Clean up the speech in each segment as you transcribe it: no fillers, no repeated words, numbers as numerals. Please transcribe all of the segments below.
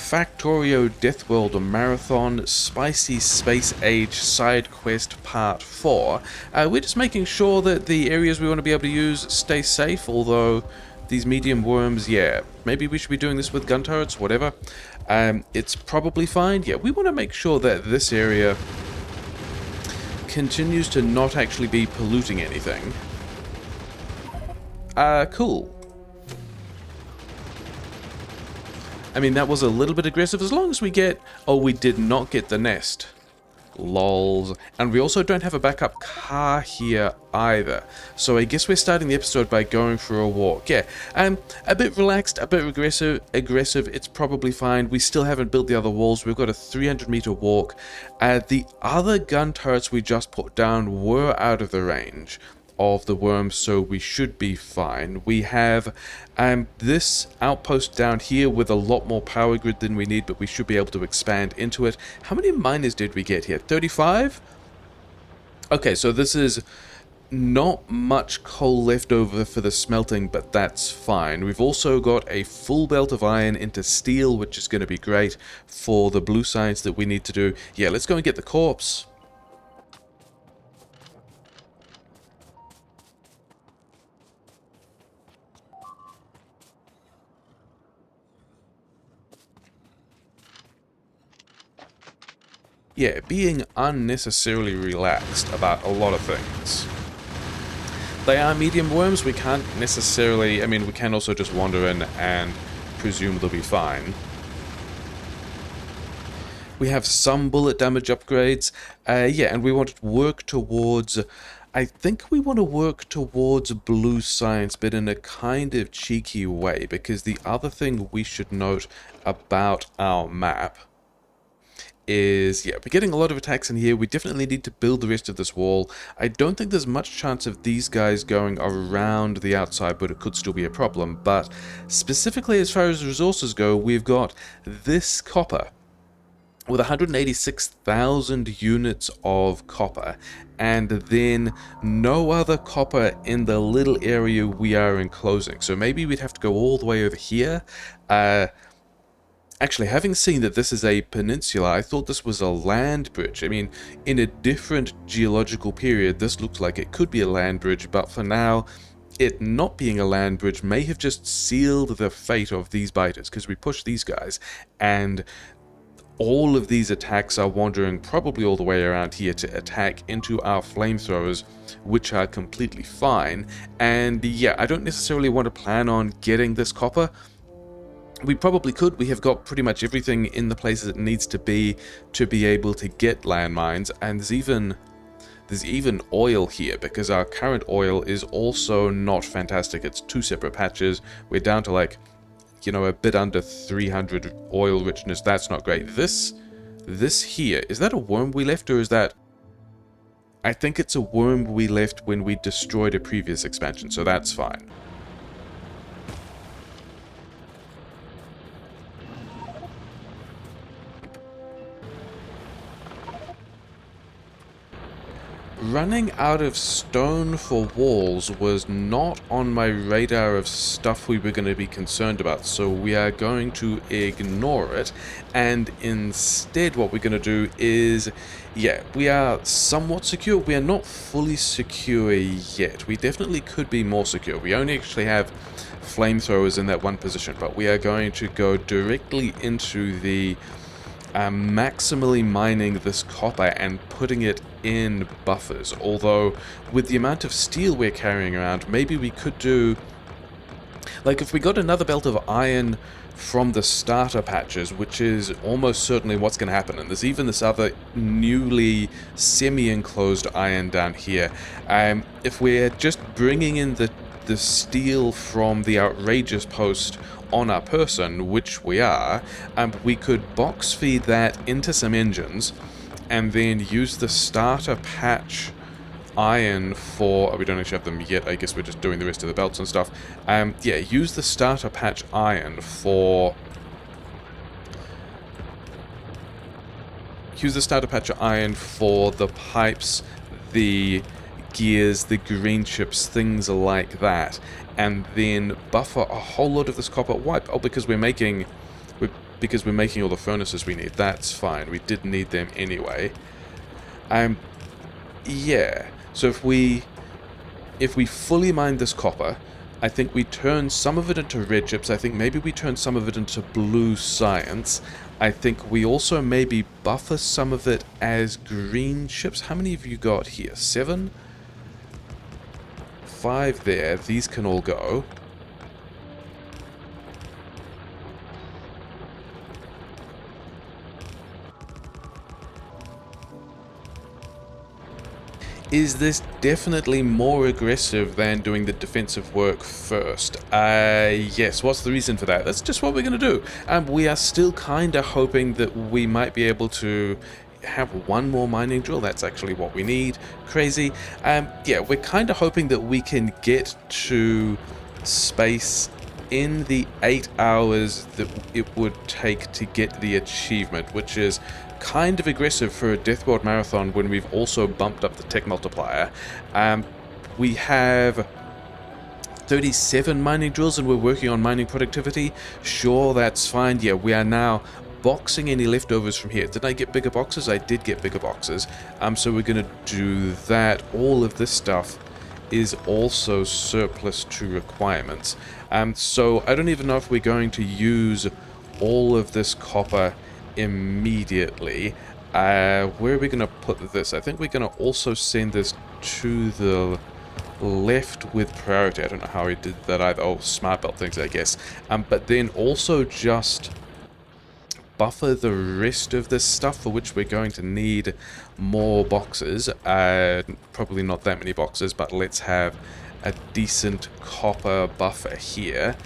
Factorio Death World Marathon Spicy Space Age Side Quest Part 4. We're just making sure that the areas we want to be able to use stay safe, although these medium worms, yeah, maybe we should be doing this with gun turrets, whatever. It's probably fine. Yeah, we want to make sure that this area continues to not actually be polluting anything. Cool. I mean, that was a little bit aggressive, as long as we get... Oh, we did not get the nest. Lols. And we also don't have a backup car here either. So I guess we're starting the episode by going for a walk. Yeah, a bit relaxed, a bit aggressive. It's probably fine. We still haven't built the other walls. We've got a 300-meter walk. The other gun turrets we just put down were out of the range of the worms, so we should be fine. We have this outpost down here with a lot more power grid than we need, but we should be able to expand into it. How many miners did we get here? 35? Okay, so this is not much coal left over for the smelting, but that's fine. We've also got a full belt of iron into steel, which is going to be great for the blue science that we need to do. Yeah, let's go and get the corpse. Yeah, being unnecessarily relaxed about a lot of things. They are medium worms, we can't necessarily... I mean, we can also just wander in and presume they'll be fine. We have some bullet damage upgrades. Yeah, and we want to work towards... I think we want to work towards blue science, but in a kind of cheeky way, because the other thing we should note about our map is, yeah, we're getting a lot of attacks in here. We definitely need to build the rest of this wall. I don't think there's much chance of these guys going around the outside, but it could still be a problem. But specifically as far as resources go, we've got this copper with 186,000 units of copper, and then no other copper in the little area we are enclosing. So maybe we'd have to go all the way over here. Actually, having seen that this is a peninsula, I thought this was a land bridge. I mean, in a different geological period, this looks like it could be a land bridge, but for now, it not being a land bridge may have just sealed the fate of these biters, because we push these guys, and all of these attacks are wandering probably all the way around here to attack into our flamethrowers, which are completely fine. And yeah, I don't necessarily want to plan on getting this copper. We probably could. We have got pretty much everything in the places it needs to be able to get landmines, and there's even oil here, because our current oil is also not fantastic. It's two separate patches. We're down to, like, you know, a bit under 300 oil richness. That's not great. This here, is that a worm we left, or is that... I think it's a worm we left when we destroyed a previous expansion, so that's fine. Running out of stone for walls was not on my radar of stuff we were going to be concerned about, so we are going to ignore it, and instead what we're going to do is, yeah, we are somewhat secure. We are not fully secure yet. We definitely could be more secure. We only actually have flamethrowers in that one position, but we are going to go directly into the... maximally mining this copper and putting it in buffers. Although, with the amount of steel we're carrying around, maybe we could do... Like, if we got another belt of iron from the starter patches, which is almost certainly what's going to happen, and there's even this other newly semi-enclosed iron down here. If we're just bringing in the steel from the outrageous post on our person, which we are, we could box feed that into some engines and then use the starter patch iron for... we don't actually have them yet, I guess we're just doing the rest of the belts and stuff. Yeah, use the starter patch iron for... Use the starter patch iron for the pipes, the gears, the green chips, things like that, and then buffer a whole lot of this copper wipe. Oh, because we're because we're making all the furnaces we need. That's fine. We did need them anyway. Yeah. So if we fully mine this copper, I think we turn some of it into red chips. I think maybe we turn some of it into blue science. I think we also maybe buffer some of it as green chips. How many have you got here? 7? 5 there. These can all go. Is this definitely more aggressive than doing the defensive work first? Yes. What's the reason for that? That's just what we're going to do. We are still kind of hoping that we might be able to have one more mining drill. That's actually what we need. Crazy. Yeah, we're kind of hoping that we can get to space in the 8 hours that it would take to get the achievement, which is kind of aggressive for a Death World Marathon when we've also bumped up the tech multiplier. We have 37 mining drills and we're working on mining productivity. Sure, that's fine. Yeah, we are now boxing any leftovers from here. Did I get bigger boxes? I did get bigger boxes. So we're going to do that. All of this stuff is also surplus to requirements. So I don't even know if we're going to use all of this copper immediately. Where are we going to put this? I think we're going to also send this to the left with priority. I don't know how he did that either. Oh, smart belt things, I guess. But then also just buffer the rest of this stuff, for which we're going to need more boxes. Probably not that many boxes, but let's have a decent copper buffer here,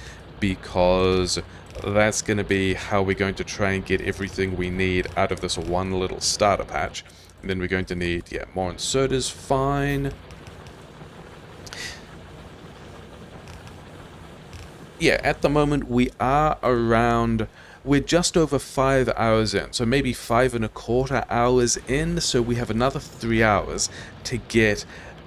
because that's going to be how we're going to try and get everything we need out of this one little starter patch. And then we're going to need, yeah, more inserters, fine. Yeah, at the moment we are around, we're just over 5 hours in, so maybe 5.25 hours in, so we have another 3 hours to get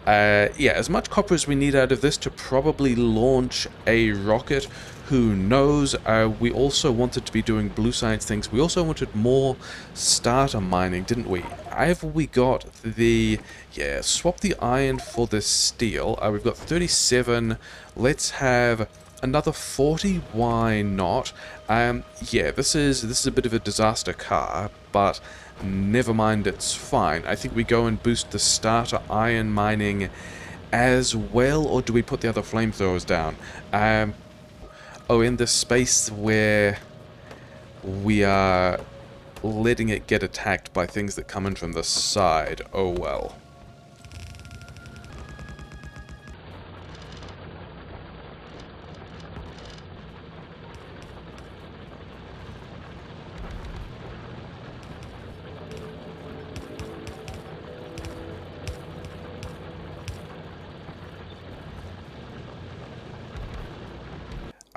yeah, as much copper as we need out of this to probably launch a rocket. Who knows? We also wanted to be doing blue science things. We also wanted more starter mining, didn't we? Have we got the... Yeah, swap the iron for the steel. We've got 37. Let's have another 40. Why not? Yeah, this is a bit of a disaster car, but never mind, it's fine. I think we go and boost the starter iron mining as well, or do we put the other flamethrowers down? Oh, in the space where we are letting it get attacked by things that come in from the side. Oh well.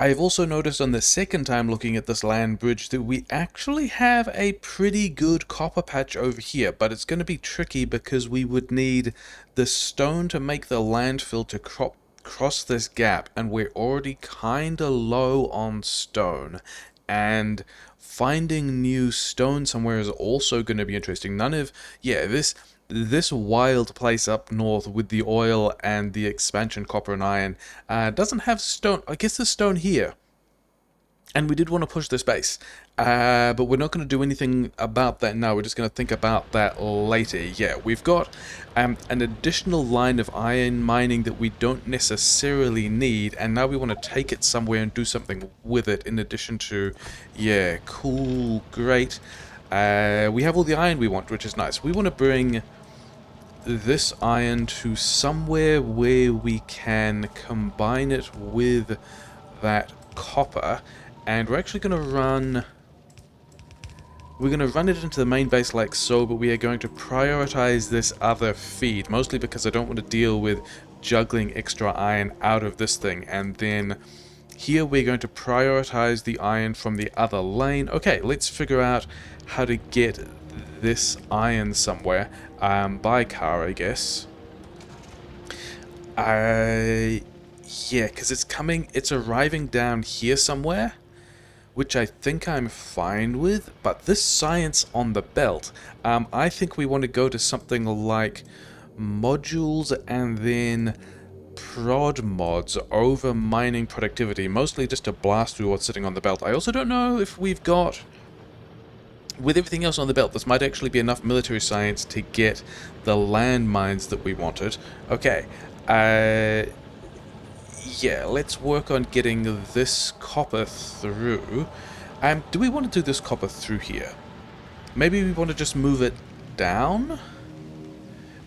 I've also noticed on the second time looking at this land bridge that we actually have a pretty good copper patch over here, but it's going to be tricky because we would need the stone to make the landfill to cross this gap, and we're already kinda low on stone, and finding new stone somewhere is also going to be interesting. None of, yeah, this wild place up north with the oil and the expansion copper and iron doesn't have stone. I guess there's stone here. And we did want to push this base. But we're not going to do anything about that now. We're just going to think about that later. Yeah, we've got an additional line of iron mining that we don't necessarily need. And now we want to take it somewhere and do something with it in addition to... Yeah, cool, great. We have all the iron we want, which is nice. We want to bring this iron to somewhere where we can combine it with that copper, and we're actually going to run... We're going to run it into the main base like so, but we are going to prioritize this other feed, mostly because I don't want to deal with juggling extra iron out of this thing. And then here we're going to prioritize the iron from the other lane. Okay, let's figure out how to get this iron somewhere. By car, I guess. Yeah, because it's arriving down here somewhere. which I think I'm fine with, but this science on the belt, I think we want to go to something like modules and then prod mods over mining productivity, mostly just to blast through what's sitting on the belt. I also don't know if we've got, with everything else on the belt, this might actually be enough military science to get the landmines that we wanted. Okay, yeah, let's work on getting this copper through. Do we want to do this copper through here? Maybe we want to just move it down?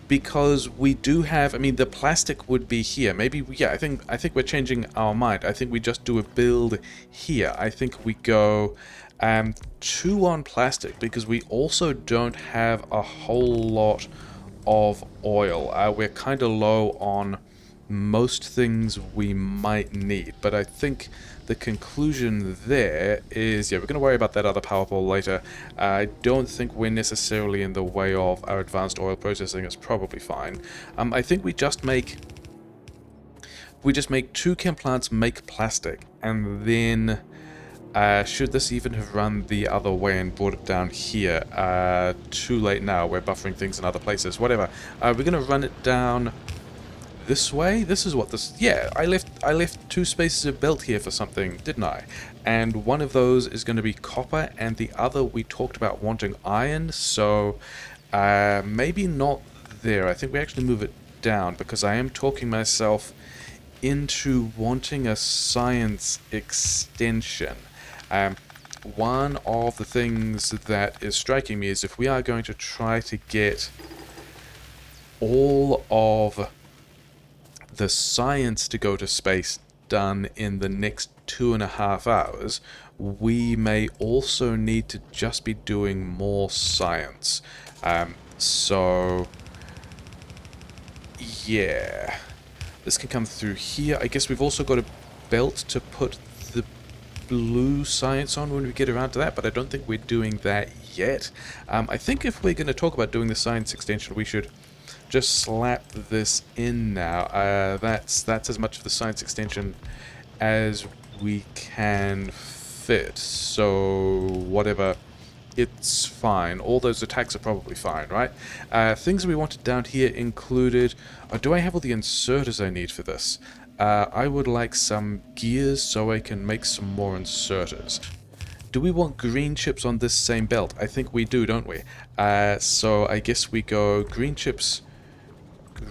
Because we do have, I mean, the plastic would be here. Maybe, yeah, I think we're changing our mind. I think we just do a build here. I think we go 2 on plastic, because we also don't have a whole lot of oil. We're kind of low on most things we might need, but I think the conclusion there is, yeah, we're going to worry about that other power pole later. I don't think we're necessarily in the way of our advanced oil processing. It's probably fine. I think we just make 2 chem plants make plastic, and then should this even have run the other way and brought it down here? Too late now. We're buffering things in other places. Whatever. We're going to run it down this way. This is what this, yeah, I left 2 spaces of belt here for something, didn't I? And one of those is going to be copper, and the other we talked about wanting iron, so maybe not there. I think we actually move it down, because I am talking myself into wanting a science extension. One of the things that is striking me is if we are going to try to get all of the science to go to space done in the next 2.5 hours, we may also need to just be doing more science. So, yeah. This can come through here. I guess we've also got a belt to put the blue science on when we get around to that, but I don't think we're doing that yet. I think if we're going to talk about doing the science extension, we should just slap this in now. That's as much of the science extension as we can fit. So whatever, it's fine. All those attacks are probably fine, right? Things we wanted down here included... do I have all the inserters I need for this? I would like some gears so I can make some more inserters. Do we want green chips on this same belt? I think we do, don't we? So I guess we go green chips...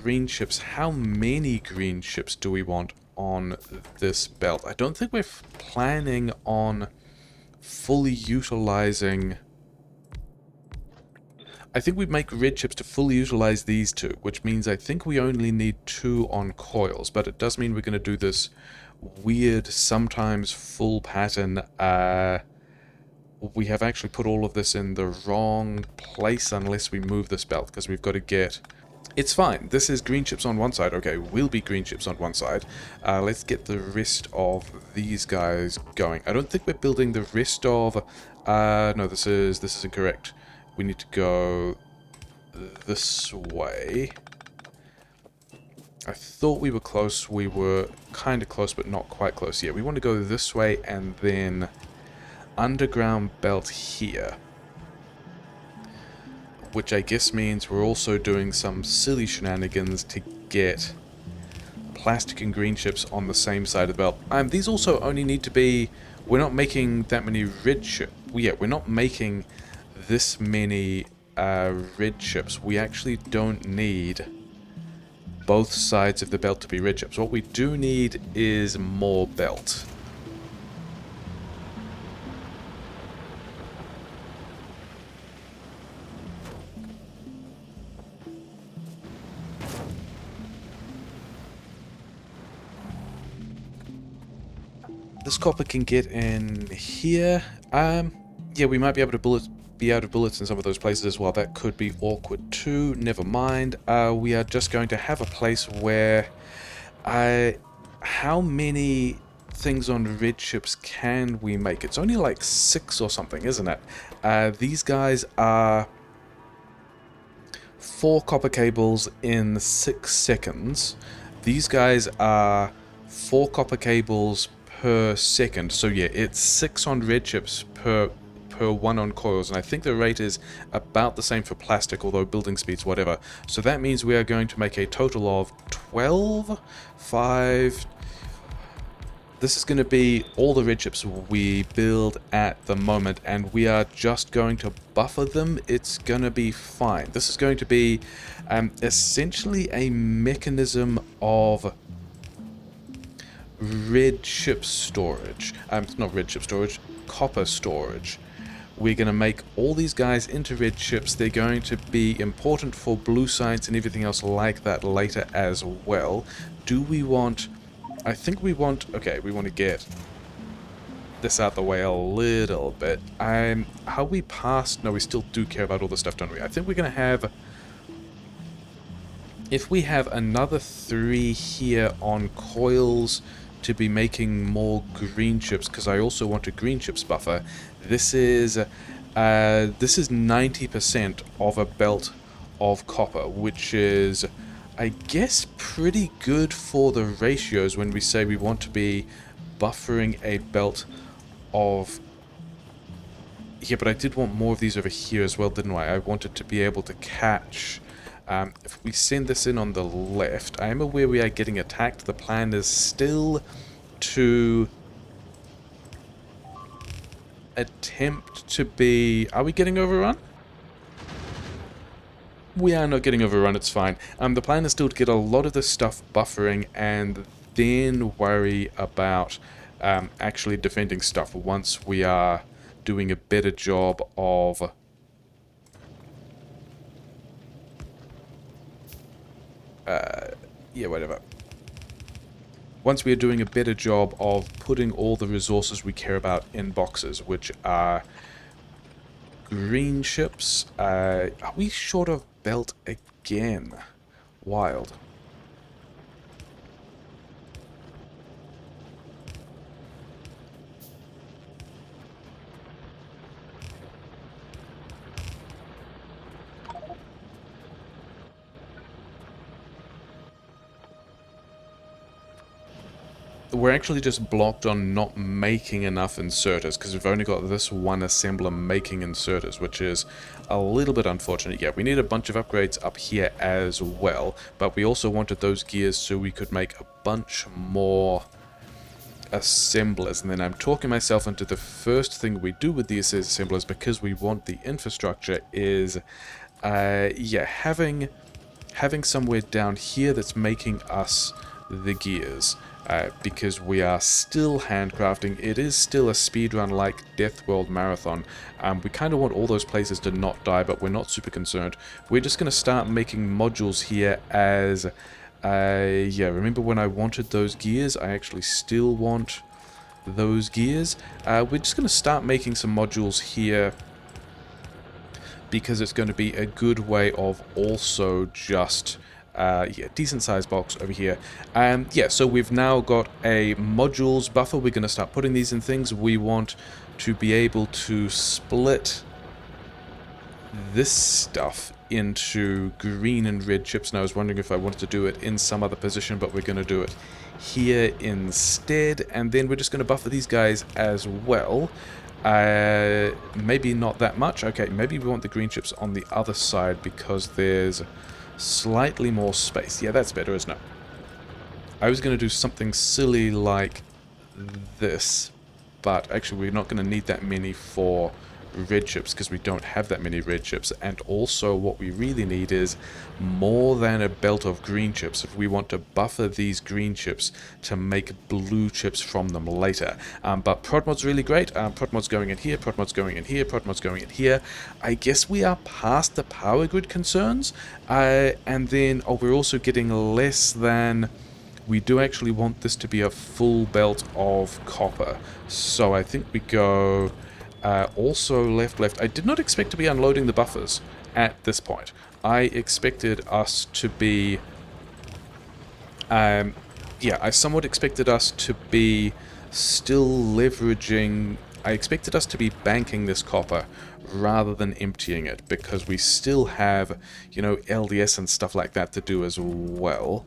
Green chips. How many green chips do we want on this belt? I don't think we're planning on fully utilizing... I think we make red chips to fully utilize these 2, which means I think we only need 2 on coils, but it does mean we're going to do this weird, sometimes full pattern. We have actually put all of this in the wrong place unless we move this belt, because we've got to get... It's fine. This is green chips on one side. Okay, will be green chips on one side. Let's get the rest of these guys going. I don't think we're building the rest of... no, this is incorrect. We need to go this way. I thought we were close. We were kind of close, but not quite close. Yeah, we want to go this way and then underground belt here. Which I guess means we're also doing some silly shenanigans to get plastic and green chips on the same side of the belt. These also only need to be... We're not making that many red chips. Yeah, we're not making this many red chips. We actually don't need both sides of the belt to be red chips. What we do need is more belt. This copper can get in here. Yeah, we might be able to be out of bullets in some of those places as well. That could be awkward too. Never mind. We are just going to have a place where... how many things on red chips can we make? It's only like 6 or something, isn't it? These guys are 4 copper cables in 6 seconds. These guys are 4 copper cables per second. So yeah, it's 6 on red chips per 1 on coils, and I think the rate is about the same for plastic, although building speeds, whatever. So that means we are going to make a total of 12, 5... This is going to be all the red chips we build at the moment, and we are just going to buffer them. It's going to be fine. This is going to be essentially a mechanism of red chip storage. Not red chip storage, copper storage. We're going to make all these guys into red chips. They're going to be important for blue science and everything else like that later as well. Do we want... I think we want... Okay, we want to get this out the way a little bit. How we passed... No, we still do care about all this stuff, don't we? I think we're going to have... If we have another 3 here on coils to be making more green chips, because I also want a green chips buffer, this is 90% of a belt of copper, which is, I guess, pretty good for the ratios when we say we want to be buffering a belt of... Yeah, but I did want more of these over here as well, didn't I? I wanted to be able to catch... if we send this in on the left, I am aware we are getting attacked. The plan is still to attempt to be... Are we getting overrun? We are not getting overrun, it's fine. The plan is still to get a lot of this stuff buffering and then worry about actually defending stuff once we are doing a better job of... yeah, whatever. Once we are doing a better job of putting all the resources we care about in boxes, which are green chips. Are we short of belt again? Wild. We're actually just blocked on not making enough inserters, because we've only got this one assembler making inserters, which is a little bit unfortunate. Yeah, we need a bunch of upgrades up here as well, but we also wanted those gears so we could make a bunch more assemblers. And then I'm talking myself into the first thing we do with these assemblers, because we want the infrastructure, is yeah, having somewhere down here that's making us the gears. Because we are still handcrafting. It is still a speedrun like Death World Marathon. We kind of want all those places to not die, but we're not super concerned. We're just going to start making modules here as... yeah, remember when I wanted those gears? I actually still want those gears. We're just going to start making some modules here, because it's going to be a good way of also just... yeah, decent sized box over here. Yeah, so we've now got a modules buffer. We're going to start putting these in things. We want to be able to split this stuff into green and red chips. And I was wondering if I wanted to do it in some other position, but we're going to do it here instead. And then we're just going to buffer these guys as well. Maybe not that much. Okay, maybe we want the green chips on the other side because there's slightly more space. Yeah, that's better, isn't it? I was going to do something silly like this, but actually we're not going to need that many for red chips because we don't have that many red chips. And also what we really need is more than a belt of green chips if we want to buffer these green chips to make blue chips from them later. But prod mod's really great. Prod mod's going in here, prod mod's going in here, prod mod's going in here. I guess we are past the power grid concerns. And then we're also getting less than... We do actually want this to be a full belt of copper. So I think we go... also left. I did not expect to be unloading the buffers at this point. I expected us to be... yeah, I somewhat expected us to be still leveraging... I expected us to be banking this copper rather than emptying it, because we still have, you know, LDS and stuff like that to do as well.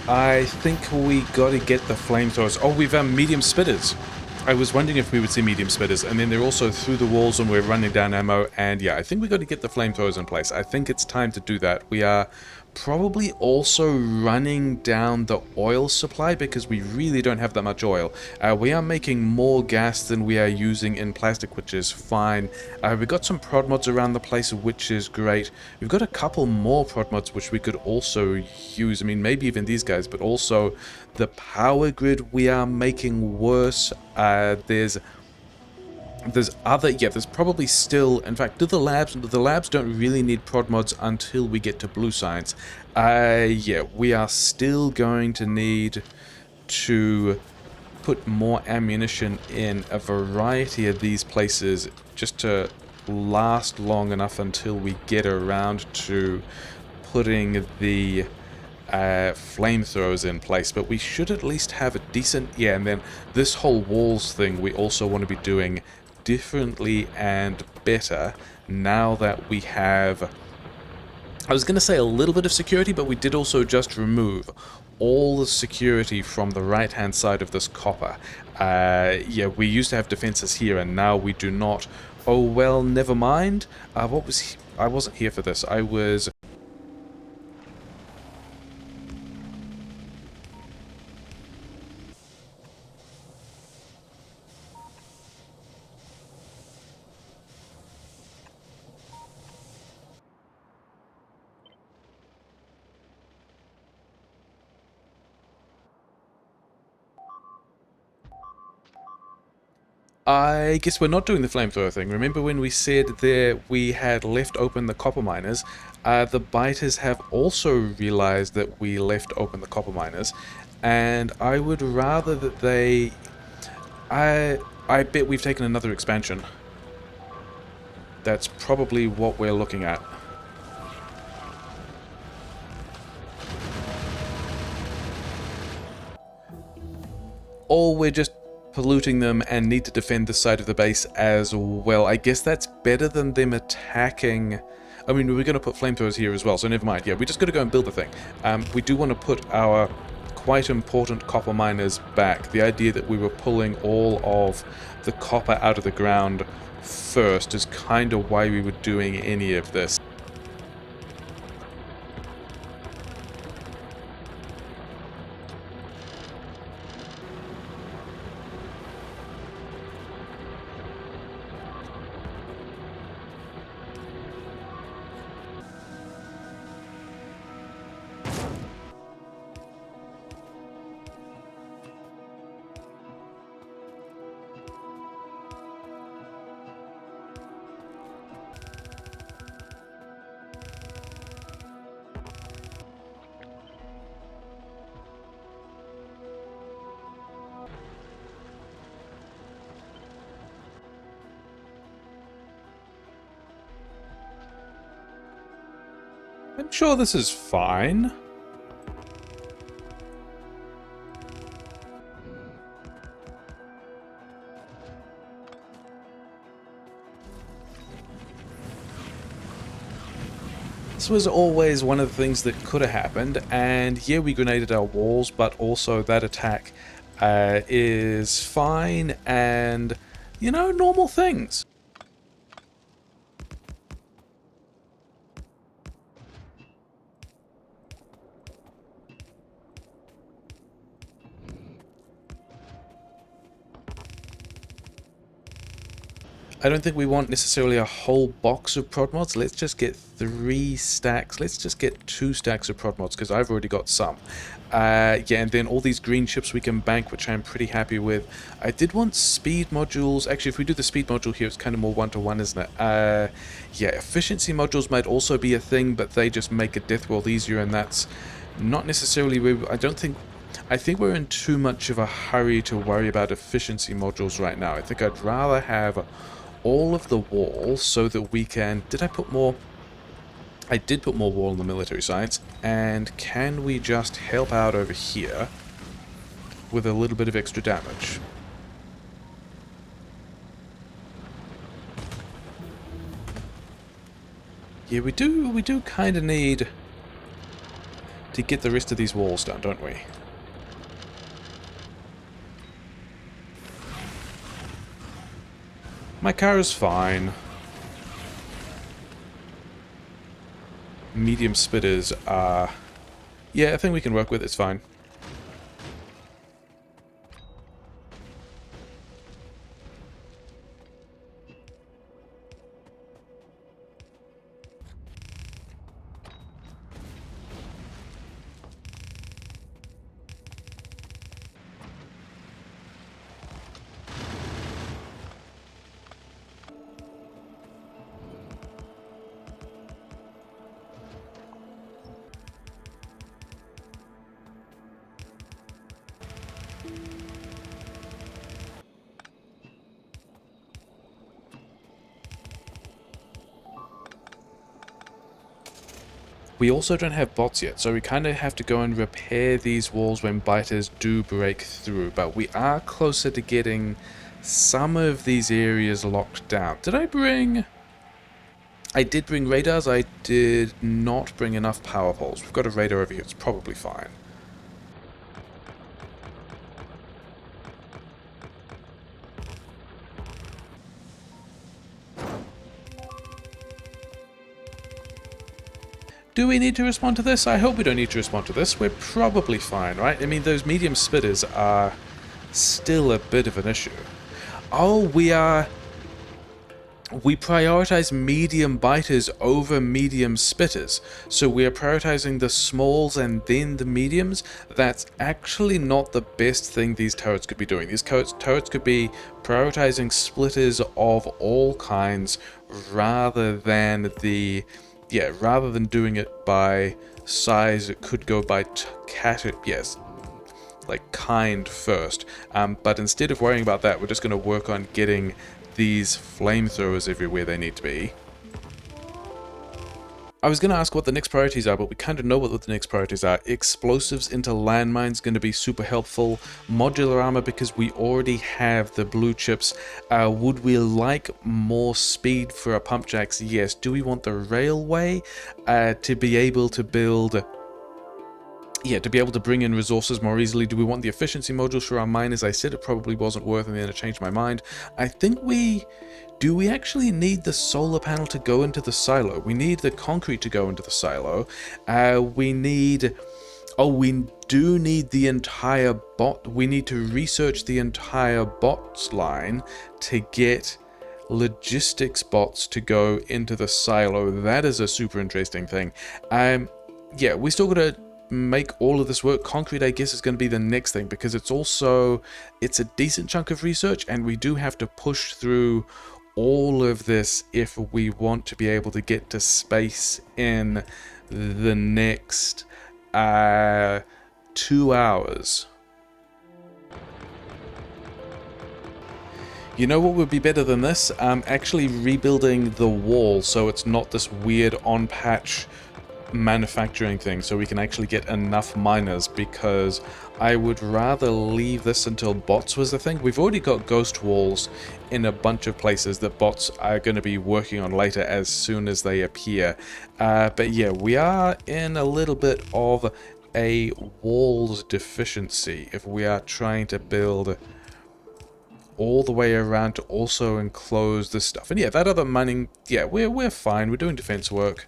I think we gotta get the flamethrowers. Oh, we've medium spitters. I was wondering if we would see medium spitters, and then they're also through the walls and we're running down ammo, and yeah, I think we gotta get the flamethrowers in place. I think it's time to do that. We are probably also running down the oil supply because we really don't have that much oil. We are making more gas than we are using in plastic, which is fine. We've got some prod mods around the place, which is great. We've got a couple more prod mods which we could also use. I mean, maybe even these guys, but also the power grid we are making worse. There's probably still, in fact, the labs don't really need prod mods until we get to blue science. Yeah, we are still going to need to put more ammunition in a variety of these places just to last long enough until we get around to putting the flamethrowers in place, but we should at least have a decent... Yeah, and then this whole walls thing we also want to be doing differently and better now that we have... I was going to say a little bit of security, but we did also just remove all the security from the right-hand side of this copper. Yeah, we used to have defenses here, and now we do not. Oh, well, never mind. I wasn't here for this. I was... I guess we're not doing the flamethrower thing. Remember when we said there we had left open the copper miners? The biters have also realized that we left open the copper miners, and I would rather that they... I bet we've taken another expansion. That's probably what we're looking at. Or we're just polluting them and need to defend the side of the base as well. I guess that's better than them attacking... I mean, we're going to put flamethrowers here as well, so never mind. Yeah, we just got to go and build the thing. We do want to put our quite important copper miners back. The idea that we were pulling all of the copper out of the ground first is kind of why we were doing any of this. I'm sure this is fine. This was always one of the things that could have happened, and yeah, we grenaded our walls, but also that attack is fine and, you know, normal things. I don't think we want necessarily a whole box of prod mods. Let's just get 3 stacks. Let's just get 2 stacks of prod mods because I've already got some. Yeah, and then all these green chips we can bank, which I'm pretty happy with. I did want speed modules. Actually, if we do the speed module here, it's kind of more one-to-one, isn't it? Yeah, efficiency modules might also be a thing, but they just make a death world easier, and that's not necessarily where... I think we're in too much of a hurry to worry about efficiency modules right now. I think I'd rather have all of the wall so that we can... Did I put more? I did put more wall in the military science. And can we just help out over here with a little bit of extra damage? Yeah, we do kind of need... to get the rest of these walls done, don't we? My car is fine. Medium spitters are... yeah, I think we can work with it. It's fine. We also don't have bots yet, so we kind of have to go and repair these walls when biters do break through, but we are closer to getting some of these areas locked down. Did I bring... I did bring radars, I did not bring enough power poles. We've got a radar over here, it's probably fine. Do we need to respond to this? I hope we don't need to respond to this. We're probably fine, right? I mean, those medium spitters are still a bit of an issue. Oh, we prioritize medium biters over medium spitters. So we are prioritizing the smalls and then the mediums. That's actually not the best thing these turrets could be doing. These turrets could be prioritizing splitters of all kinds rather than the... yeah, rather than doing it by size, it could go by yes, like kind first. But instead of worrying about that, we're just going to work on getting these flamethrowers everywhere they need to be. I was going to ask what the next priorities are, but we kind of know what the next priorities are. Explosives into landmines going to be super helpful. Modular armor because we already have the blue chips. Would we like more speed for our pump jacks? Yes. Do we want the railway to be able to build... yeah, to be able to bring in resources more easily? Do we want the efficiency modules for our miners? I said it probably wasn't worth it, and then I changed my mind. I think we... do we actually need the solar panel to go into the silo? We need the concrete to go into the silo. We need... oh, we do need the entire bot... we need to research the entire bots line to get logistics bots to go into the silo. That is a super interesting thing. Yeah, we still gotta make all of this work. Concrete, I guess, is going to be the next thing, because it's also, it's a decent chunk of research, and we do have to push through all of this if we want to be able to get to space in the next 2 hours. You know what would be better than this? Actually rebuilding the wall so it's not this weird on-patch manufacturing thing, so we can actually get enough miners, because I would rather leave this until bots was the thing. We've already got ghost walls in a bunch of places that bots are going to be working on later as soon as they appear. But yeah, we are in a little bit of a walls deficiency if we are trying to build all the way around to also enclose this stuff. And yeah, that other mining, yeah, we're fine. We're doing defense work.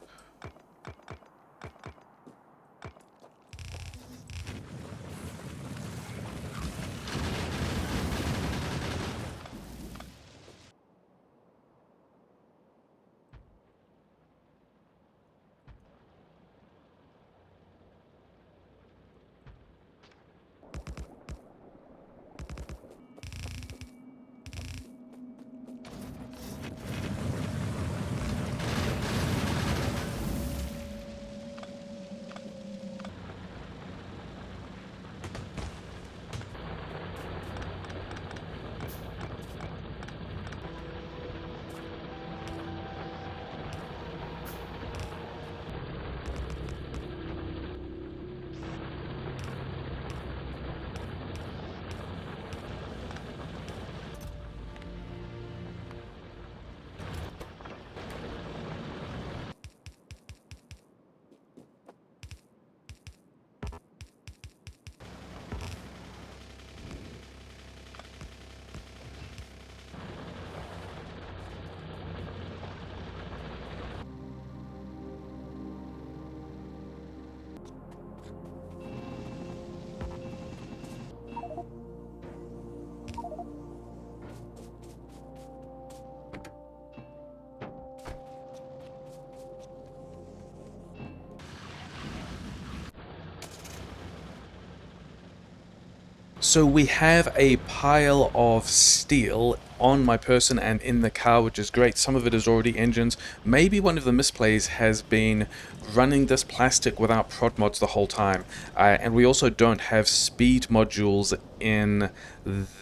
So we have a pile of steel on my person and in the car, which is great. Some of it is already engines. Maybe one of the misplays has been running this plastic without prod mods the whole time. And we also don't have speed modules in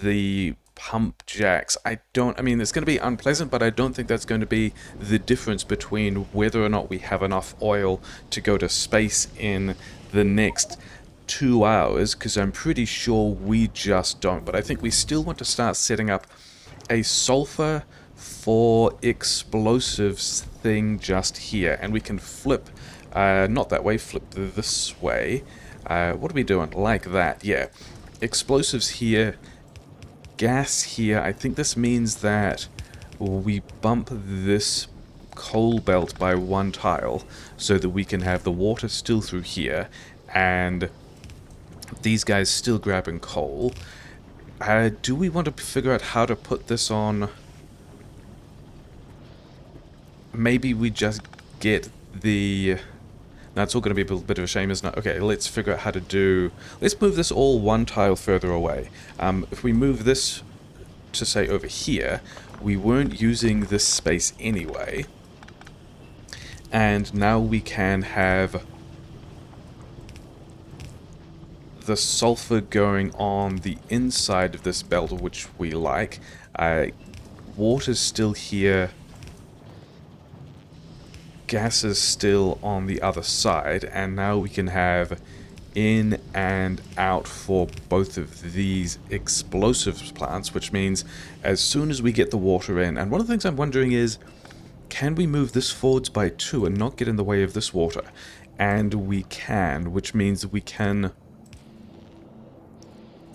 the pump jacks. I mean, it's going to be unpleasant, but I don't think that's going to be the difference between whether or not we have enough oil to go to space in the next 2 hours, because I'm pretty sure we just don't. But I think we still want to start setting up a sulfur for explosives thing just here, and we can flip, not that way, flip this way. What are we doing? Like that, yeah. Explosives here, gas here. I think this means that we bump this coal belt by 1 tile so that we can have the water still through here and these guys still grabbing coal. Do we want to figure out how to put this on? Maybe we just get the... That's all going to be a bit of a shame, isn't it? Okay, let's figure out how to do... Let's move this all 1 tile further away. If we move this to, say, over here, we weren't using this space anyway. And now we can have the sulfur going on the inside of this belt, which we like. Water's still here. Gas is still on the other side, and now we can have in and out for both of these explosives plants, which means as soon as we get the water in, and one of the things I'm wondering is, can we move this forwards by 2 and not get in the way of this water? And we can, which means we can...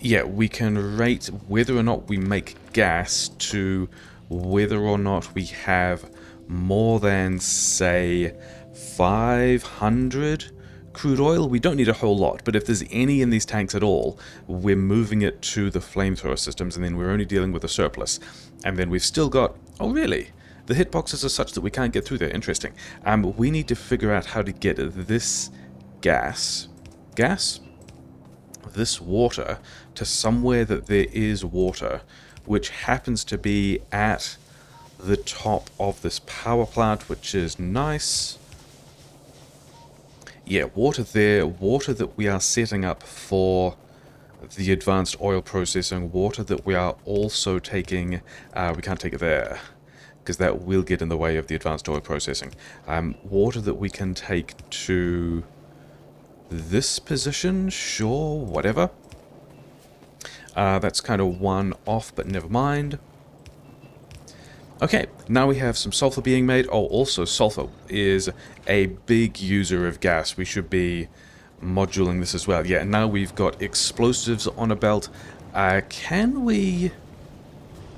Yeah, we can rate whether or not we make gas to whether or not we have more than, say, 500 crude oil. We don't need a whole lot, but if there's any in these tanks at all, we're moving it to the flamethrower systems, and then we're only dealing with a surplus. And then we've still got... Oh, really? The hitboxes are such that we can't get through there. Interesting. We need to figure out how to get this gas... this water to somewhere that there is water, which happens to be at the top of this power plant, which is nice. Yeah, water there, water that we are setting up for the advanced oil processing, water that we are also taking, we can't take it there, because that will get in the way of the advanced oil processing. Water that we can take to this position, sure, whatever. That's kind of 1 off, but never mind. Okay, now we have some sulfur being made. Oh, also sulfur is a big user of gas. We should be moduling this as well. Yeah, now we've got explosives on a belt. Can we...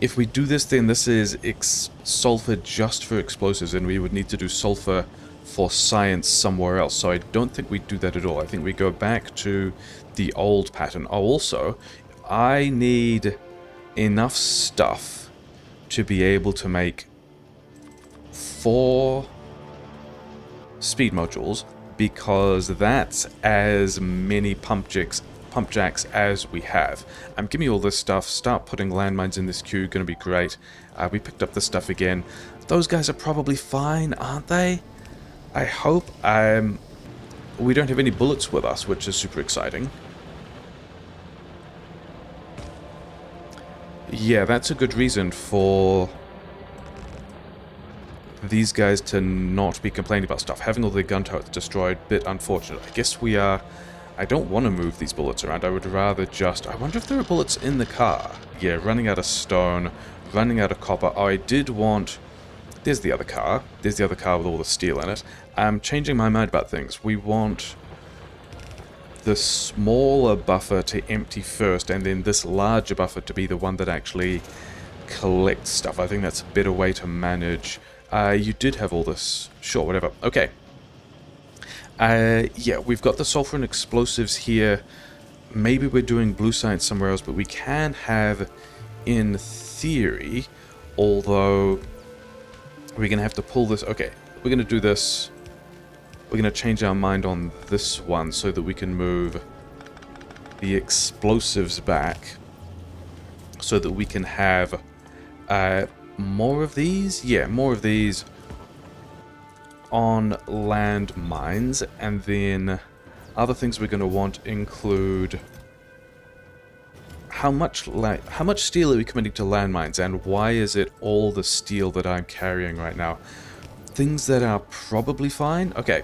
If we do this, then this is sulfur just for explosives, and we would need to do sulfur for science somewhere else. So I don't think we do that at all. I think we go back to the old pattern. Oh, also, I need enough stuff to be able to make 4 speed modules, because that's as many pump jacks as we have. Give me all this stuff, start putting landmines in this queue, gonna be great. We picked up this stuff again. Those guys are probably fine, aren't they? I hope. We don't have any bullets with us, which is super exciting. Yeah, that's a good reason for these guys to not be complaining about stuff. Having all their gun turrets destroyed, bit unfortunate. I guess we are... I don't want to move these bullets around. I would rather just... I wonder if there are bullets in the car. Yeah, running out of stone, running out of copper. Oh, I did want... There's the other car. There's the other car with all the steel in it. I'm changing my mind about things. We want the smaller buffer to empty first, and then this larger buffer to be the one that actually collects stuff. I think that's a better way to manage. You did have all this. Sure, whatever. Okay. Yeah, we've got the sulfur and explosives here. Maybe we're doing blue science somewhere else, but we can have, in theory, although we're going to have to pull this. Okay, we're going to do this. We're going to change our mind on this one so that we can move the explosives back so that we can have more of these. Yeah, more of these on land mines. And then other things we're going to want include how much steel are we committing to landmines, and why is it all the steel that I'm carrying right now? Things that are probably fine. Okay,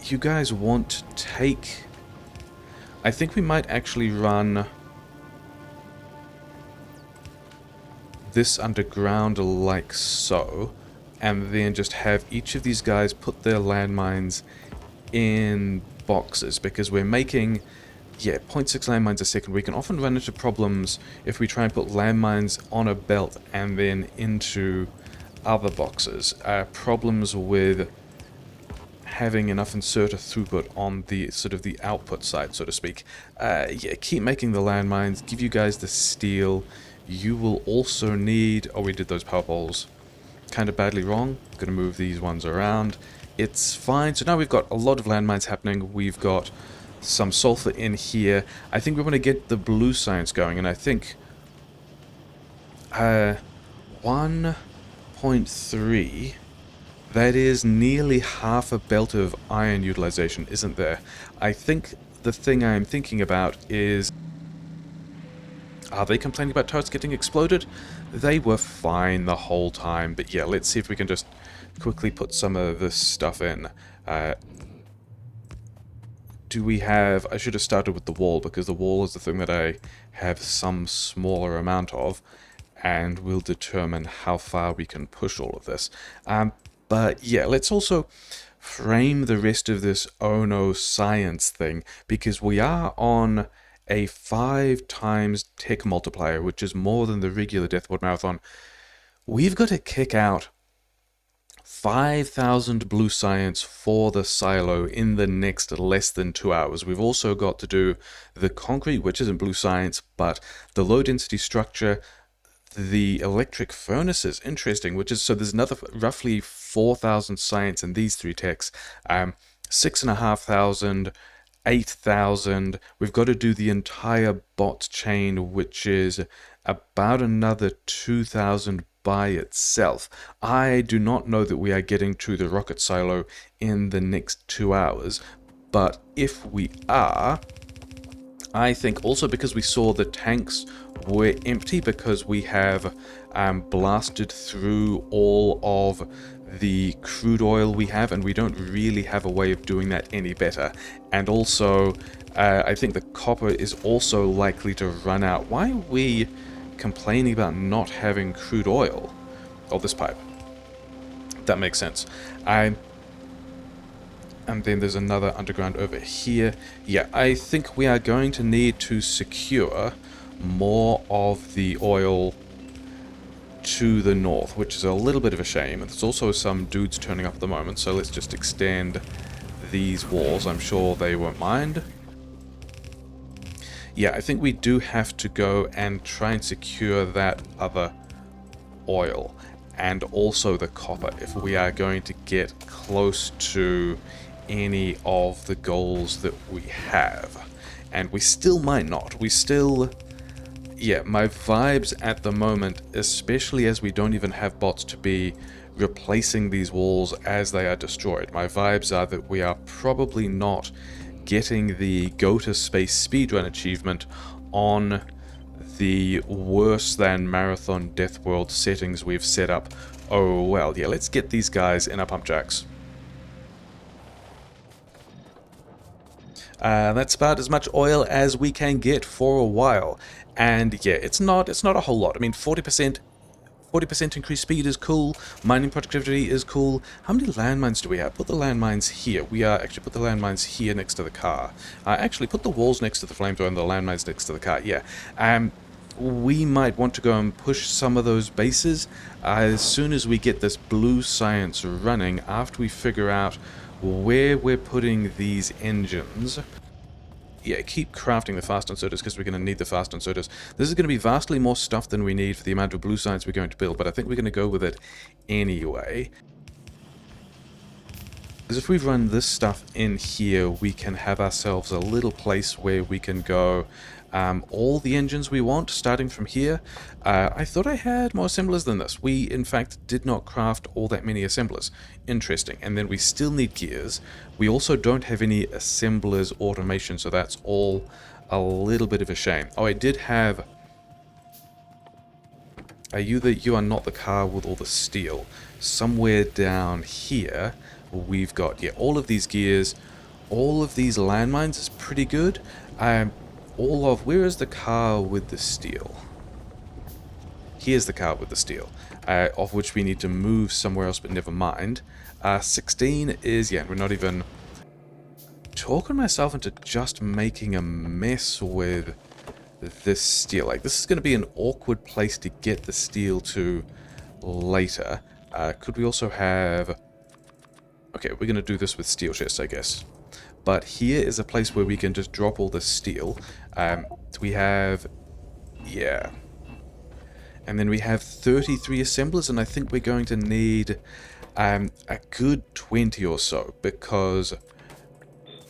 you guys want to take... I think we might actually run this underground like so, and then just have each of these guys put their landmines in boxes, because we're making, yeah, 0.6 landmines a second. We can often run into problems if we try and put landmines on a belt and then into other boxes. Problems with having enough inserter throughput on the sort of the output side, so to speak. Yeah, keep making the landmines, give you guys the steel. You will also need... Oh, we did those power poles kind of badly wrong. Gonna move these ones around. It's fine. So now we've got a lot of landmines happening. We've got some sulfur in here. I think we want to get the blue science going, and I think 1.3, that is nearly half a belt of iron utilization, isn't there? I think the thing I'm thinking about is... Are they complaining about turrets getting exploded? They were fine the whole time, but yeah, let's see if we can just quickly put some of this stuff in. Do we have... I should have started with the wall, because the wall is the thing that I have some smaller amount of, and will determine how far we can push all of this. But yeah, let's also frame the rest of this oh no science thing, because we are on a 5 times tech multiplier, which is more than the regular Deathward Marathon. We've got to kick out 5,000 blue science for the silo in the next less than 2 hours. We've also got to do the concrete, which isn't blue science, but the low density structure, the electric furnaces, interesting, which is... So there's another roughly 4,000 science in these 3 techs. 6,500, 8,000. We've got to do the entire bot chain, which is about another 2,000 by itself. I do not know that we are getting to the rocket silo in the next 2 hours, but if we are, I think also because we saw the tanks were empty, because we have blasted through all of the crude oil we have, and we don't really have a way of doing that any better. And also, I think the copper is also likely to run out. Why are we complaining about not having crude oil? Oh, this pipe. That makes sense. And then there's another underground over here. Yeah, I think we are going to need to secure more of the oil to the north, which is a little bit of a shame. There's also some dudes turning up at the moment, so let's just extend these walls. I'm sure they won't mind. Yeah, I think we do have to go and try and secure that other oil, and also the copper, if we are going to get close to any of the goals that we have. And we still might not. We still... Yeah, my vibes at the moment, especially as we don't even have bots to be replacing these walls as they are destroyed, my vibes are that we are probably not getting the Go to Space speedrun achievement on the worse than Marathon Death World settings we've set up. Oh well, yeah, let's get these guys in our pump jacks. That's about as much oil as we can get for a while. And yeah, it's not a whole lot. I mean, 40% increased speed is cool. Mining productivity is cool. How many landmines do we have? Put the landmines here. We are actually put the landmines here next to the car. Actually, put the walls next to the flamethrower and the landmines next to the car. Yeah. We might want to go and push some of those bases as soon as we get this blue science running, after we figure out where we're putting these engines. Yeah, keep crafting the fast inserters, because we're going to need the fast inserters. This is going to be vastly more stuff than we need for the amount of blue science we're going to build, but I think we're going to go with it anyway. Because if we run this stuff in here, we can have ourselves a little place where we can go all the engines we want, starting from here. I thought I had more assemblers than this. We, in fact, did not craft all that many assemblers. Interesting. And then we still need gears. We also don't have any assemblers automation, so that's all a little bit of a shame. Oh, I did have... You are not the car with all the steel. Somewhere down here, we've got, yeah, all of these gears, all of these landmines is pretty good. Where is the car with the steel? Here's the car with the steel, of which we need to move somewhere else, but never mind. 16 is, yeah, we're not even talking myself into just making a mess with this steel. Like, this is going to be an awkward place to get the steel to later. Could we also have... Okay, we're going to do this with steel chests, I guess. But here is a place where we can just drop all the steel. We have... Yeah. And then we have 33 assemblers, and I think we're going to need a good 20 or so, because...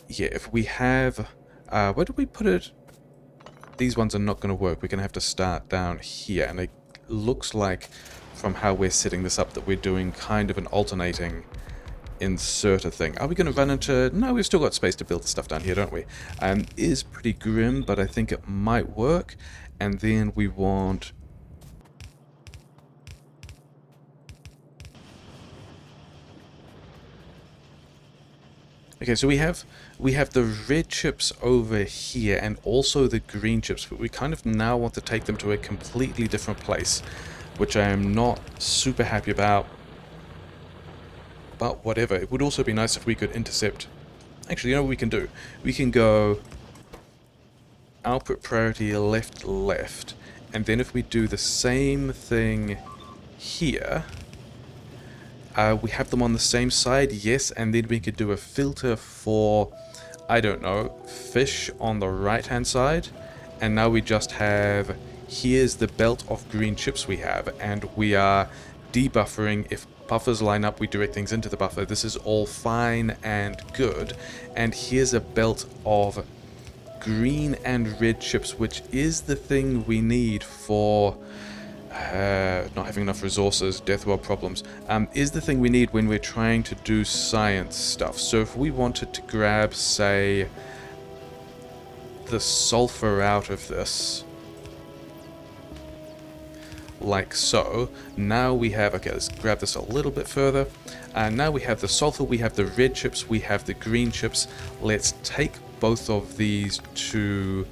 Yeah, if we have... where do we put it? These ones are not going to work. We're going to have to start down here, and it looks like, from how we're setting this up, that we're doing kind of an alternating inserter thing. Are we going to run into... No, we've still got space to build the stuff down here, don't we? Is pretty grim, but I think it might work. And then we want... Okay, so we have the red chips over here and also the green chips, but we kind of now want to take them to a completely different place, which I am not super happy about. But whatever, it would also be nice if we could intercept... Actually, you know what we can do? We can go output priority left, left, and then if we do the same thing here... we have them on the same side, yes, and then we could do a filter for, I don't know, fish on the right-hand side. And now we just have, here's the belt of green chips we have, and we are debuffering. If buffers line up, we direct things into the buffer. This is all fine and good. And here's a belt of green and red chips, which is the thing we need for... not having enough resources, death world problems, is the thing we need when we're trying to do science stuff. So if we wanted to grab, say, the sulfur out of this, like so, now we have, okay, let's grab this a little bit further, and now we have the sulfur, we have the red chips, we have the green chips. Let's take both of these to...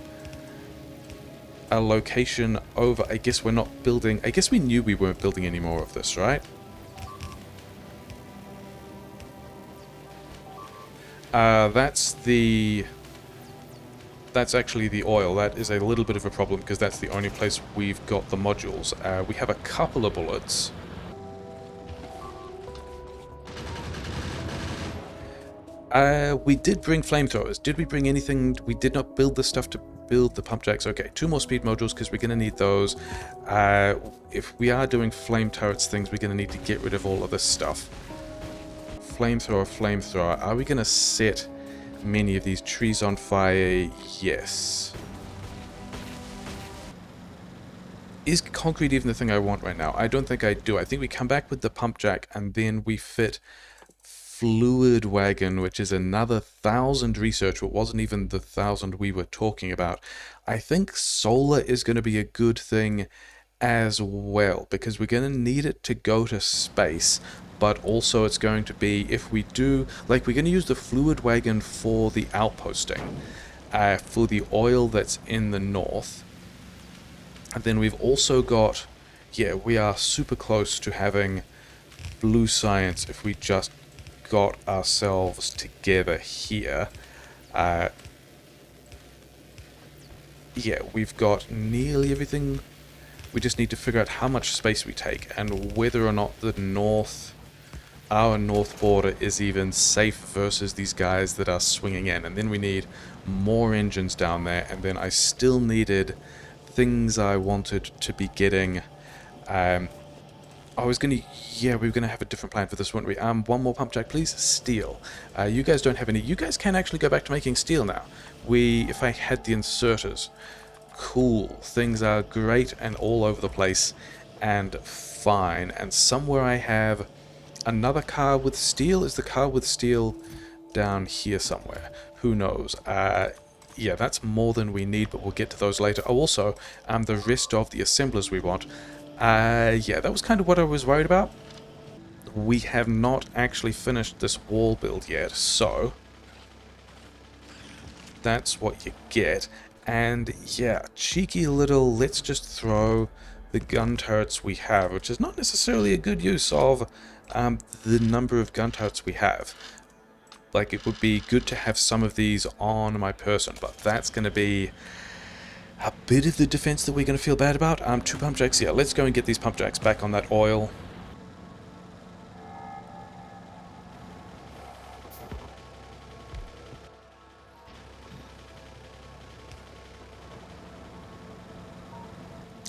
a location over... I guess we're not building... I guess we knew we weren't building any more of this, right? That's the... That's actually the oil. That is a little bit of a problem, because that's the only place we've got the modules. We have a couple of bullets. We did bring flamethrowers. Did we bring anything? We did not build the stuff to build the pump jacks. Okay, 2 more speed modules, because we're going to need those. If we are doing flame turrets things, we're going to need to get rid of all of this stuff. Flamethrower, flamethrower. Are we going to set many of these trees on fire? Yes. Is concrete even the thing I want right now? I don't think I do. I think we come back with the pump jack, and then we fit fluid wagon, which is another 1,000 research. It wasn't even the 1,000 we were talking about. I think solar is going to be a good thing as well, because we're going to need it to go to space, but also it's going to be, if we do, like, we're going to use the fluid wagon for the outposting, for the oil that's in the north. And then we've also got, yeah, we are super close to having blue science if we just got ourselves together here. Yeah, we've got nearly everything. We just need to figure out how much space we take and whether or not the north, our north border, is even safe versus these guys that are swinging in. And then we need more engines down there, and then I still needed things I wanted to be getting. I was gonna, yeah, we were gonna have a different plan for this, weren't we? One more pump jack, please. Steel. You guys don't have any. You guys can actually go back to making steel now. If I had the inserters. Cool. Things are great and all over the place and fine. And somewhere I have another car with steel. Is the car with steel down here somewhere? Who knows? Yeah, that's more than we need, but we'll get to those later. Oh, also, the rest of the assemblers we want. Yeah, that was kind of what I was worried about. We have not actually finished this wall build yet, so that's what you get. And yeah, cheeky little, let's just throw the gun turrets we have, which is not necessarily a good use of the number of gun turrets we have. Like, it would be good to have some of these on my person, but that's going to be a bit of the defense that we're going to feel bad about. 2 pump jacks, yeah, let's go and get these pump jacks back on that oil.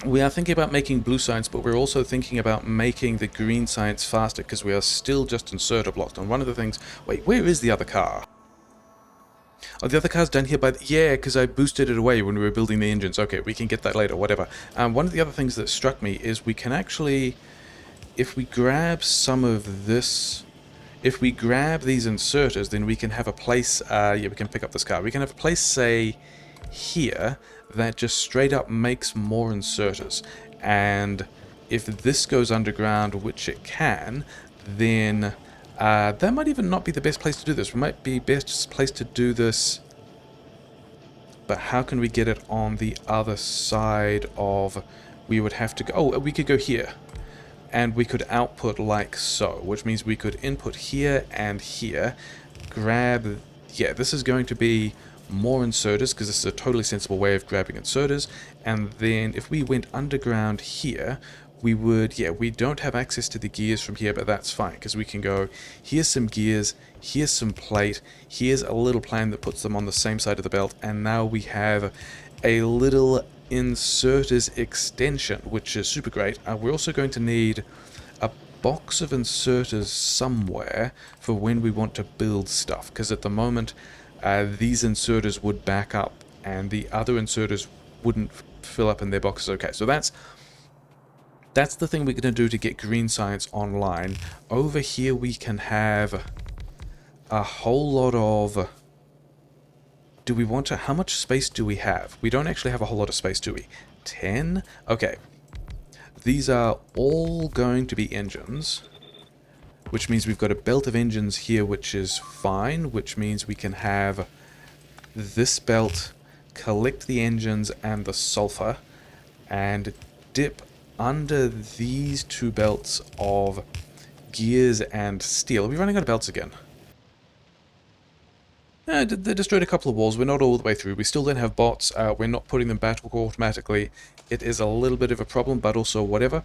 We are thinking about making blue science, but we're also thinking about making the green science faster because we are still just inserter blocked. And one of the things... Wait, where is the other car? Oh, the other car's down here by... Yeah, because I boosted it away when we were building the engines. Okay, we can get that later, whatever. One of the other things that struck me is we can actually... If we grab some of this... If we grab these inserters, then we can have a place... yeah, we can pick up this car. We can have a place, say, here, that just straight up makes more inserters. And if this goes underground, which it can, then that might even not be the best place to do this. It might be best place to do this, but how can we get it on the other side of... We would have to go... Oh, we could go here. And we could output like so, which means we could input here and here, grab... Yeah, this is going to be more inserters, because this is a totally sensible way of grabbing inserters. And then if we went underground here, we would... Yeah, we don't have access to the gears from here, but that's fine, because we can go, here's some gears, here's some plate, here's a little plan that puts them on the same side of the belt, and now we have a little inserters extension, which is super great. We're also going to need a box of inserters somewhere for when we want to build stuff, because at the moment these inserters would back up and the other inserters wouldn't fill up in their boxes. Okay, so that's the thing we're going to do to get green science online. Over here we can have a whole lot of... Do we want to... How much space do we have? We don't actually have a whole lot of space, do we? 10? Okay. These are all going to be engines, which means we've got a belt of engines here, which is fine, which means we can have this belt collect the engines and the sulfur and dip under these 2 belts of gears and steel. Are we running out of belts again? They destroyed a couple of walls. We're not all the way through. We still don't have bots. We're not putting them back automatically. It is a little bit of a problem, but also whatever.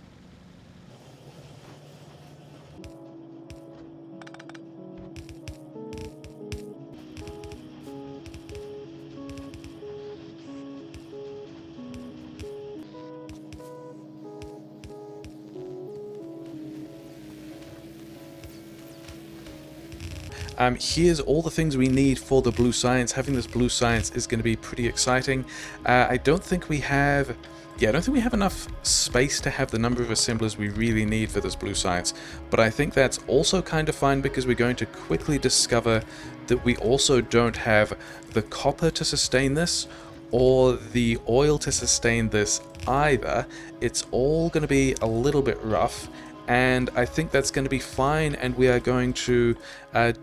Here's all the things we need for the blue science. Having this blue science is going to be pretty exciting. I don't think we have... Yeah, I don't think we have enough space to have the number of assemblers we really need for this blue science. But I think that's also kind of fine because we're going to quickly discover that we also don't have the copper to sustain this or the oil to sustain this either. It's all going to be a little bit rough. And I think that's going to be fine, and we are going to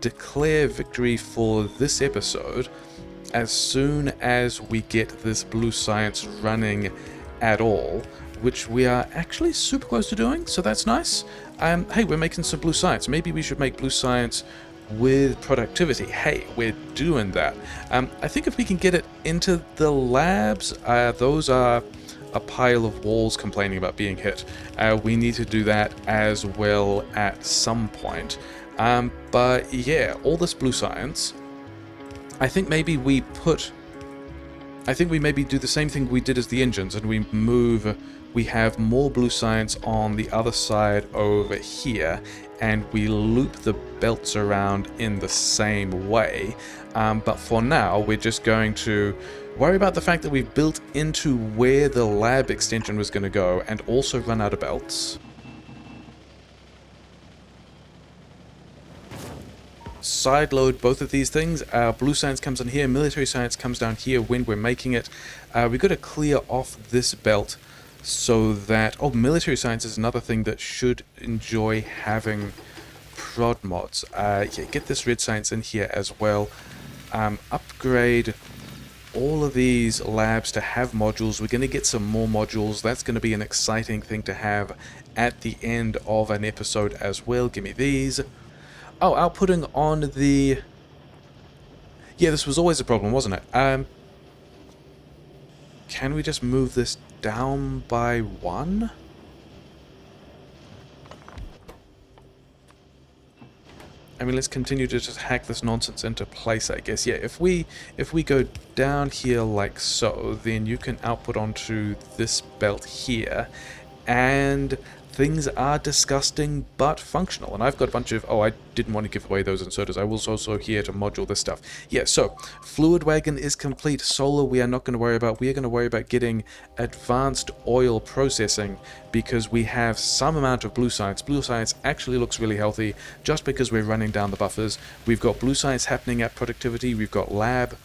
declare victory for this episode as soon as we get this blue science running at all, which we are actually super close to doing, so that's nice. Hey, we're making some blue science. Maybe we should make blue science with productivity. Hey, we're doing that. I think if we can get it into the labs, those are a pile of walls complaining about being hit. We need to do that as well at some point. But yeah, all this blue science, I think maybe we maybe do the same thing we did as the engines, and we move we have more blue science on the other side over here, and we loop the belts around in the same way. But for now, we're just going to worry about the fact that we've built into where the lab extension was going to go and also run out of belts. Sideload both of these things. Blue science comes in here, military science comes down here when we're making it. We've got to clear off this belt so that... Oh, military science is another thing that should enjoy having prod mods. Yeah, get this red science in here as well. Upgrade all of these labs to have modules. We're going to get some more modules. That's going to be an exciting thing to have at the end of an episode as well. Give me these. Oh, outputting on the... Yeah, this was always a problem, wasn't it? Can we just move this down by 1? I mean, let's continue to just hack this nonsense into place, I guess. Yeah, if we go down here like so, then you can output onto this belt here, and things are disgusting but functional. And I've got a bunch of... Oh, I didn't want to give away those inserters. I was also here to module this stuff. Yeah, so fluid wagon is complete. Solar we are not going to worry about. We are going to worry about getting advanced oil processing because we have some amount of blue science. Blue science actually looks really healthy just because we're running down the buffers. We've got blue science happening at productivity. We've got labs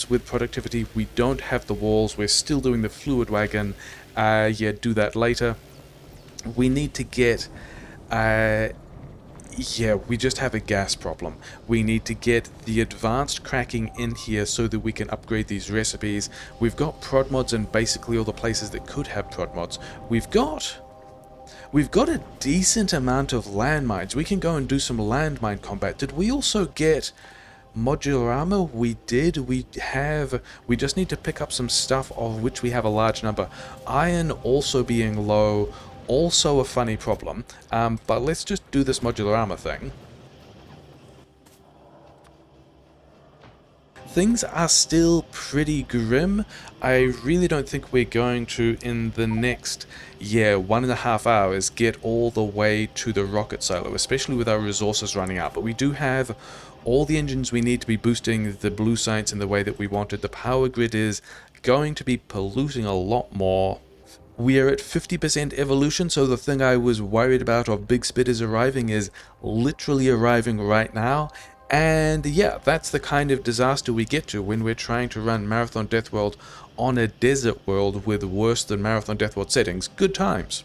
with productivity. We don't have the walls. We're still doing the fluid wagon. Yeah, do that later. We need to get, yeah, we just have a gas problem. We need to get the advanced cracking in here so that we can upgrade these recipes. We've got prod mods in basically all the places that could have prod mods. We've got a decent amount of landmines. We can go and do some landmine combat. Did we also get modular armor? We did. We just need to pick up some stuff of which we have a large number. Iron also being low, also a funny problem, but let's just do this modular armor thing. Things are still pretty grim. I really don't think we're going to, in the next, 1.5 hours, get all the way to the rocket silo, especially with our resources running out. But we do have all the engines we need to be boosting the blue science in the way that we wanted. The power grid is going to be polluting a lot more. We are at 50% evolution, so the thing I was worried about of Big Spitters arriving is literally arriving right now. And yeah, that's the kind of disaster we get to when we're trying to run Marathon Deathworld on a desert world with worse than Marathon Deathworld settings. Good times.